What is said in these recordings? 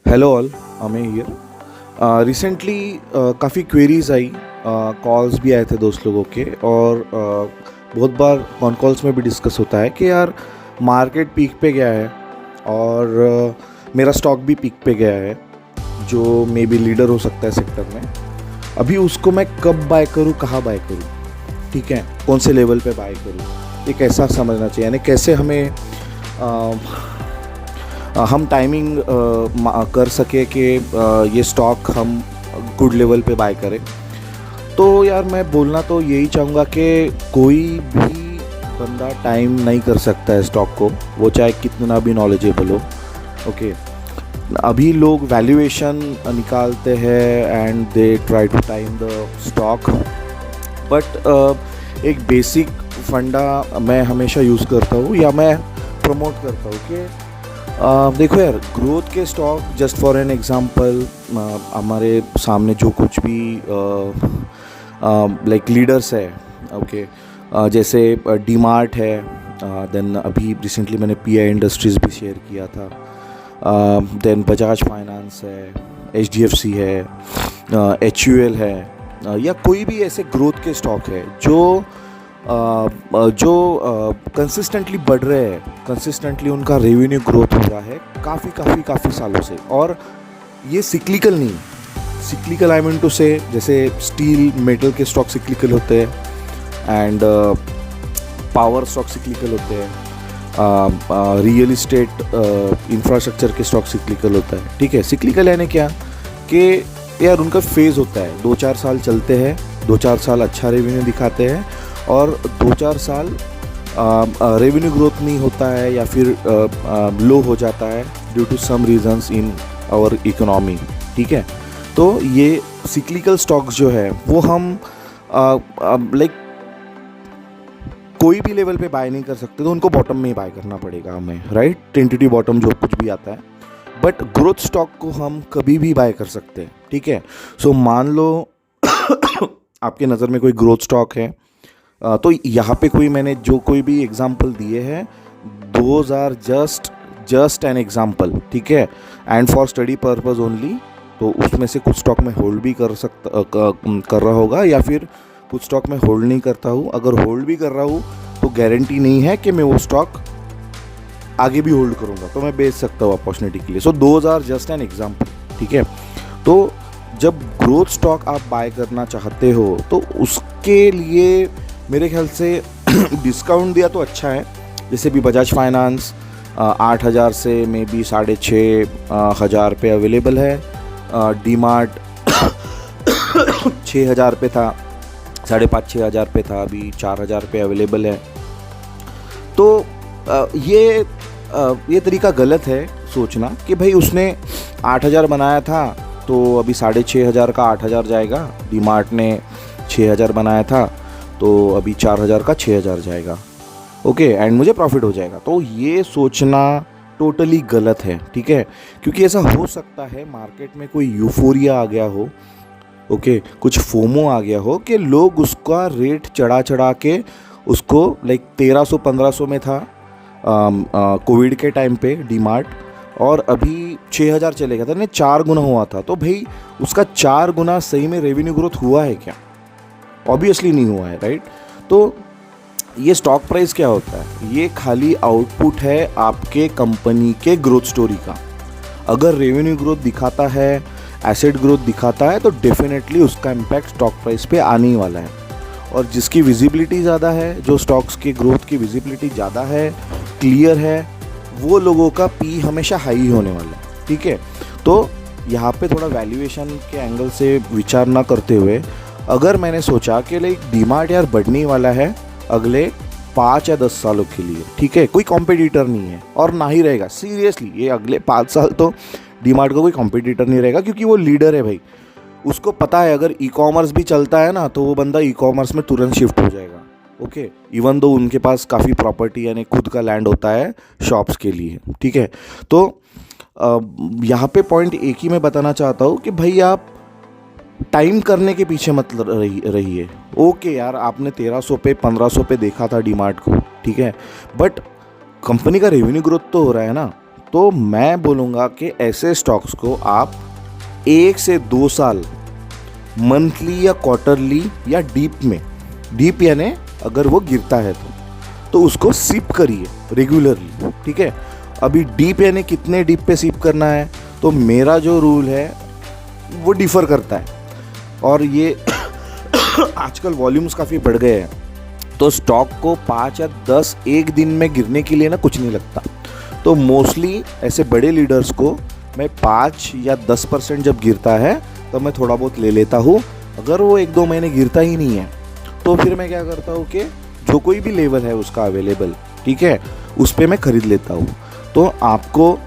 Hello all, अमे here. Recently काफ़ी queries आई, calls भी आए थे दोस्त लोगों के, और बहुत बार कॉन कॉल्स में भी डिस्कस होता है कि यार मार्केट पीक पे गया है और मेरा स्टॉक भी पीक पे गया है जो मे बी लीडर हो सकता है सेक्टर में। अभी उसको मैं कब बाय करूँ, कहाँ बाय करूँ, ठीक है, कौन से लेवल पे बाय करूँ, ये कैसा समझना चाहिए, यानी कैसे हमें हम टाइमिंग कर सके कि ये स्टॉक हम गुड लेवल पे बाय करें। तो यार मैं बोलना तो यही चाहूँगा कि कोई भी बंदा टाइम नहीं कर सकता है स्टॉक को, वो चाहे कितना भी नॉलेजेबल हो। ओके, अभी लोग वैल्यूएशन निकालते हैं and they try to time the stock, but एक बेसिक फंडा मैं हमेशा यूज़ करता हूँ या मैं प्रमोट करता हूँ कि देखो यार, ग्रोथ के stock, just for an example, हमारे सामने जो कुछ भी लाइक लीडर्स है, ओके, जैसे डीमार्ट है, देन अभी रिसेंटली मैंने पीआई इंडस्ट्रीज़ भी शेयर किया था, देन बजाज फाइनेंस है, एचडीएफसी है, एचयूएल है, या कोई भी ऐसे ग्रोथ के स्टॉक है जो कंसिस्टेंटली बढ़ रहे हैं, कंसिस्टेंटली उनका रेवेन्यू ग्रोथ हो रहा है काफ़ी सालों से, और ये सिक्लिकल नहीं, सिक्लिकल आई मीन टू से जैसे स्टील मेटल के स्टॉक सिक्लिकल होते हैं एंड पावर स्टॉक सिक्लिकल होते हैं, रियल इस्टेट इंफ्रास्ट्रक्चर के स्टॉक सिक्लिकल होता है, ठीक है। सिक्लिकल यानी क्या कि यार उनका फेज़ होता है, 2-4 साल चलते हैं, 2-4 साल अच्छा रेवेन्यू दिखाते हैं और 2-4 साल रेवेन्यू ग्रोथ नहीं होता है या फिर लो हो जाता है due to some reasons in our economy, ठीक है। तो ये सिक्लिकल स्टॉक्स जो है वो हम लाइक कोई भी लेवल पे बाय नहीं कर सकते, तो उनको बॉटम में ही बाय करना पड़ेगा हमें, राइट, टेंटेटिव बॉटम जो कुछ भी आता है, बट ग्रोथ स्टॉक को हम कभी भी बाय कर सकते हैं, ठीक है। सो मान लो आपके नज़र में कोई ग्रोथ स्टॉक है, तो यहाँ पे कोई मैंने जो कोई भी एग्जांपल दिए हैं, those are just an example, ठीक है, and for study purpose only. तो उसमें से कुछ स्टॉक में होल्ड भी कर रहा होगा या फिर कुछ स्टॉक में होल्ड नहीं करता हूँ। अगर होल्ड भी कर रहा हूँ तो गारंटी नहीं है कि मैं वो स्टॉक आगे भी होल्ड करूँगा, तो मैं बेच सकता हूँ अपॉर्चुनिटी के लिए। So those are just an example, ठीक है। तो जब ग्रोथ स्टॉक आप बाय करना चाहते हो तो उसके लिए मेरे ख्याल से डिस्काउंट दिया तो अच्छा है, जैसे भी बजाज फाइनेंस 8,000 से मे बी 6,500 पे अवेलेबल है, डीमार्ट 6,000 पे था, 5,500-6,000 पे था, अभी 4,000 पे अवेलेबल है। तो ये तरीका गलत है सोचना कि भाई उसने 8,000 बनाया था तो अभी 6,500 का 8,000 जाएगा, डीमार्ट ने 6,000 बनाया था तो अभी 4,000 का 6,000 जाएगा, ओके, एंड मुझे प्रॉफिट हो जाएगा। तो ये सोचना टोटली गलत है, ठीक है, क्योंकि ऐसा हो सकता है मार्केट में कोई यूफोरिया आ गया हो, ओके, कुछ फोमो आ गया हो कि लोग उसका रेट चढ़ा के उसको लाइक 1,300-1,500 में था कोविड के टाइम पे डीमार्ट, और अभी 6,000 चलेगा था, नहीं 4 गुना हुआ था। तो भाई उसका 4 गुना सही में रेवेन्यू ग्रोथ हुआ है क्या? ऑब्वियसली नहीं हुआ है, राइट। तो ये स्टॉक प्राइस क्या होता है? ये खाली आउटपुट है आपके कंपनी के ग्रोथ स्टोरी का। अगर रेवेन्यू ग्रोथ दिखाता है, एसेट ग्रोथ दिखाता है, तो डेफिनेटली उसका इम्पैक्ट स्टॉक प्राइस पे आने ही वाला है। और जिसकी विजिबिलिटी ज़्यादा है, जो स्टॉक्स की ग्रोथ की विजिबिलिटी ज़्यादा है, क्लियर है, वो लोगों का पी हमेशा हाई होने वाला है, ठीक है। तो यहाँ पे थोड़ा वैल्यूएशन के एंगल से विचार ना करते हुए, अगर मैंने सोचा कि लाइक डीमार्ट यार बढ़ने वाला है अगले 5 या 10 सालों के लिए, ठीक है, कोई कॉम्पिटिटर नहीं है और ना ही रहेगा, सीरियसली ये अगले 5 साल तो डीमार्ट का कोई कॉम्पिटिटर नहीं रहेगा, क्योंकि वो लीडर है भाई। उसको पता है अगर ई कॉमर्स भी चलता है ना तो वो बंदा ई कॉमर्स में तुरंत शिफ्ट हो जाएगा, ओके, इवन दो उनके पास काफ़ी प्रॉपर्टी यानी खुद का लैंड होता है शॉप्स के लिए, ठीक है। तो यहाँ पे पॉइंट एक ही मैं बताना चाहता हूँ कि भाई आप टाइम करने के पीछे मत रहिए। ओके यार, आपने 1,300 पे 1,500 पे देखा था डीमार्ट को, ठीक है, बट कंपनी का रेवेन्यू ग्रोथ तो हो रहा है ना, तो मैं बोलूँगा कि ऐसे स्टॉक्स को आप 1 से 2 साल मंथली या क्वार्टरली या डीप यानी अगर वो गिरता है तो उसको सिप करिए रेगुलरली, ठीक है। अभी डीप यानी कितने डीप पे सिप करना है, तो मेरा जो रूल है वो डिफ़र करता है, और ये आजकल वॉल्यूम्स काफ़ी बढ़ गए हैं, तो स्टॉक को 5 या 10 एक दिन में गिरने के लिए ना कुछ नहीं लगता। तो मोस्टली ऐसे बड़े लीडर्स को मैं 5 या 10% जब गिरता है तो मैं थोड़ा बहुत ले लेता हूँ। अगर वो 1-2 महीने गिरता ही नहीं है तो फिर मैं क्या करता हूँ कि जो कोई भी लेवल है उसका अवेलेबल, ठीक है, उस पर मैं ख़रीद लेता हूँ। तो आपको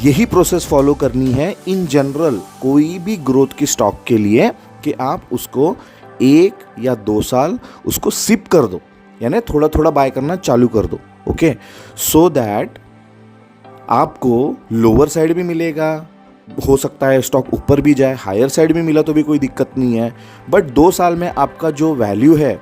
यही प्रोसेस फॉलो करनी है इन जनरल कोई भी ग्रोथ की स्टॉक के लिए, कि आप उसको 1 या 2 साल उसको सिप कर दो, यानी थोड़ा थोड़ा बाय करना चालू कर दो, ओके, सो दैट आपको लोअर साइड भी मिलेगा, हो सकता है स्टॉक ऊपर भी जाए, हायर साइड भी मिला तो भी कोई दिक्कत नहीं है, बट 2 साल में आपका जो वैल्यू है,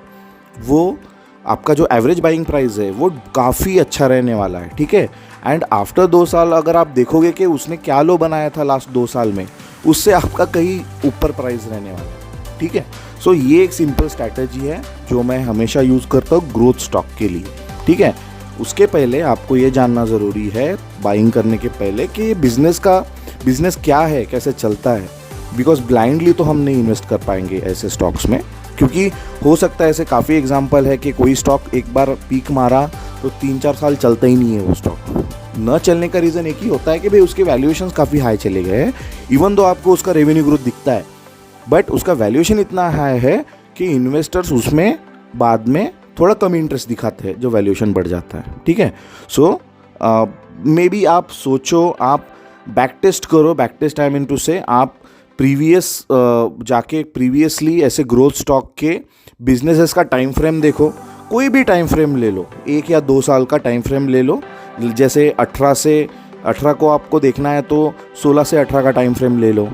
वो आपका जो एवरेज बाइंग प्राइस है वो काफ़ी अच्छा रहने वाला है, ठीक है। एंड आफ्टर 2 साल अगर आप देखोगे कि उसने क्या लो बनाया था लास्ट 2 साल में, उससे आपका कहीं ऊपर प्राइस रहने वाला है, ठीक है। सो ये एक सिंपल स्ट्रैटेजी है जो मैं हमेशा यूज़ करता हूँ ग्रोथ स्टॉक के लिए, ठीक है। उसके पहले आपको ये जानना ज़रूरी है बाइंग करने के पहले कि ये बिज़नेस क्या है, कैसे चलता है, बिकॉज ब्लाइंडली तो हम नहीं इन्वेस्ट कर पाएंगे ऐसे स्टॉक्स में, क्योंकि हो सकता है ऐसे काफ़ी एग्जांपल है कि कोई स्टॉक एक बार पीक मारा तो 3-4 साल चलता ही नहीं है वो स्टॉक। न चलने का रीज़न एक ही होता है कि भाई उसके वैल्यूएशंस काफ़ी हाई चले गए हैं, इवन दो आपको उसका रेवेन्यू ग्रोथ दिखता है, बट उसका वैल्यूएशन इतना हाई है कि इन्वेस्टर्स उसमें बाद में थोड़ा कम इंटरेस्ट दिखाते हैं, जो वैल्यूएशन बढ़ जाता है, ठीक है। सो मे बी आप सोचो, आप बैक टेस्ट करो, back test I mean to से आप जाके प्रीवियसली ऐसे ग्रोथ स्टॉक के बिजनेसेस का टाइम फ्रेम देखो, कोई भी टाइम फ्रेम ले लो, 1 या 2 साल का टाइम फ्रेम ले लो, जैसे 18 को आपको देखना है तो 16 से 18 का टाइम फ्रेम ले लो,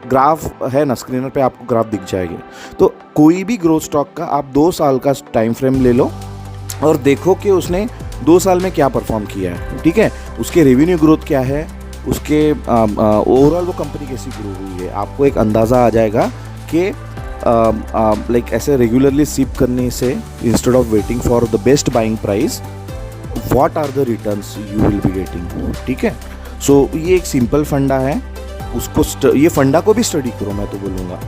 ग्राफ है ना स्क्रीनर पे आपको ग्राफ दिख जाएगी। तो कोई भी ग्रोथ स्टॉक का आप 2 साल का टाइम फ्रेम ले लो और देखो कि उसने 2 साल में क्या परफॉर्म किया है, ठीक है, उसके रेवेन्यू ग्रोथ क्या है, उसके ओवरऑल वो कंपनी कैसी ग्रो हुई है, आपको एक अंदाज़ा आ जाएगा कि लाइक ऐसे रेगुलरली सिप करने से instead of waiting for the best buying price what are the returns you will be getting, ठीक है। सो ये एक सिंपल फंडा है, उसको ये फंडा को भी स्टडी करो, मैं तो बोलूँगा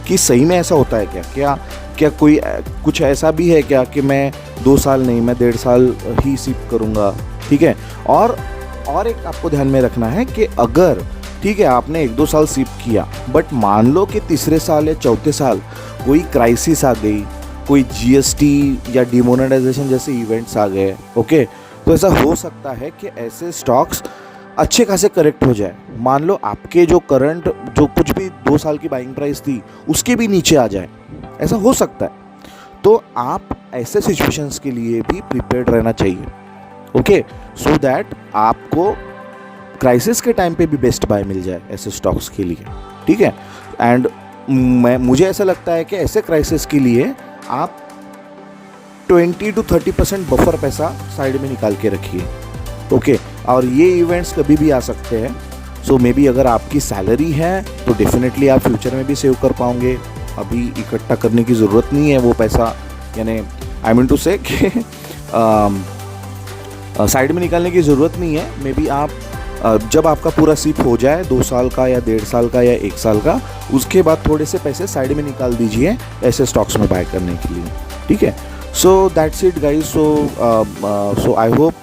कि सही में ऐसा होता है क्या कोई कुछ ऐसा भी है क्या कि मैं 2 साल नहीं, मैं 1.5 साल ही सिप करूँगा, ठीक है। और एक आपको ध्यान में रखना है कि अगर ठीक है आपने 1-2 साल सिप किया, बट मान लो कि तीसरे साल या चौथे साल कोई क्राइसिस आ गई, कोई जीएसटी या डिमोनेटाइजेशन जैसे इवेंट्स आ गए, ओके, तो ऐसा हो सकता है कि ऐसे स्टॉक्स अच्छे खासे करेक्ट हो जाए। मान लो आपके जो करंट जो कुछ भी 2 साल की बाइंग प्राइस थी उसके भी नीचे आ जाए, ऐसा हो सकता है। तो आप ऐसे सिचुएशंस के लिए भी प्रिपेयर्ड रहना चाहिए, ओके, सो दैट आपको क्राइसिस के टाइम पे भी बेस्ट बाय मिल जाए ऐसे स्टॉक्स के लिए, ठीक है। एंड मुझे ऐसा लगता है कि ऐसे क्राइसिस के लिए आप 20 to 30% बफर पैसा साइड में निकाल के रखिए, ओके। और ये इवेंट्स कभी भी आ सकते हैं, सो मे बी अगर आपकी सैलरी है तो डेफिनेटली आप फ्यूचर में भी सेव कर पाओगे, अभी इकट्ठा करने की ज़रूरत नहीं है वो पैसा, यानी आई मीन टू से कि साइड में निकालने की ज़रूरत नहीं है। मे बी आप जब आपका पूरा सिप हो जाए 2 साल का या 1.5 साल का या 1 साल का, उसके बाद थोड़े से पैसे साइड में निकाल दीजिए ऐसे स्टॉक्स में बाय करने के लिए, ठीक है। So that's it guys. So I hope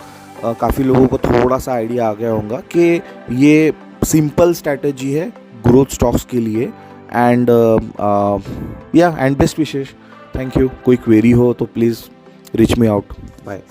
काफ़ी लोगों को थोड़ा सा आइडिया आ गया होगा कि ये सिंपल स्ट्रैटेजी है ग्रोथ स्टॉक्स के लिए। एंड या and best wishes, thank you. कोई क्वेरी हो तो please reach me out, bye.